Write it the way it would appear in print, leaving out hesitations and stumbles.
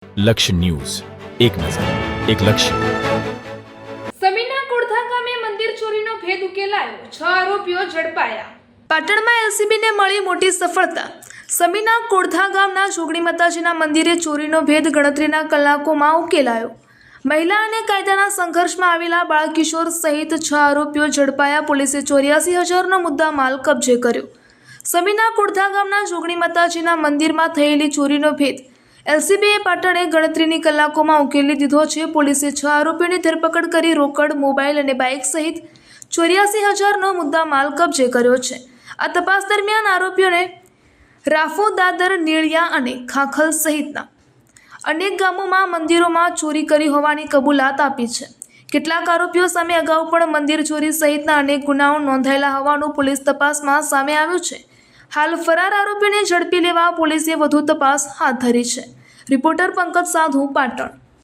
લક્ષ્ય ન્યૂઝ, એક નજર, એક લક્ષ્ય. સમીના કોડથા ગામે મંદિર ચોરીનો ભેદ ઉકેલાયો, 6 આરોપીઓ ઝડપાયા. પાટણમાં એલસીબીને મળી મોટી સફળતા. સમીના કોડથા ગામના જોગણી માતાજીના મંદિરે ચોરીનો ભેદ ગણતરીના કલાકોમાં ઉકેલાયો. મહિલા અને કાયદાના સંઘર્ષમાં આવેલા બાળકિશોર સહિત 6 આરોપીઓ ઝડપાયા. પોલીસે 84,000નો મુદ્દા માલ કબજે કર્યો. સમીના કોડથા ગામના જોગણી માતાજીના મંદિરમાં થયેલી ચોરીનો ભેદ એલસીબીએ પાટણે ગણતરીની કલાકોમાં ઉકેલી દીધો છે. પોલીસે 6 આરોપીઓની ધરપકડ કરી રોકડ, મોબાઈલ અને બાઇક સહિત 84,000નો મુદ્દા માલ કબજે કર્યો છે. આ તપાસ દરમિયાન આરોપીઓને રાફો, દાદર, નીળિયા અને ખાખલ સહિતના અનેક ગામોમાં મંદિરોમાં ચોરી કરી હોવાની કબૂલાત આપી છે. કેટલાક આરોપીઓ સામે અગાઉ પણ મંદિર ચોરી સહિતના અનેક ગુનાઓ નોંધાયેલા હોવાનું પોલીસ તપાસમાં સામે આવ્યું છે. હાલ ફરાર આરોપીને ઝડપી લેવા પોલીસે વધુ તપાસ હાથ ધરી છે. રિપોર્ટર પંકજ સાધુ, પાટણ.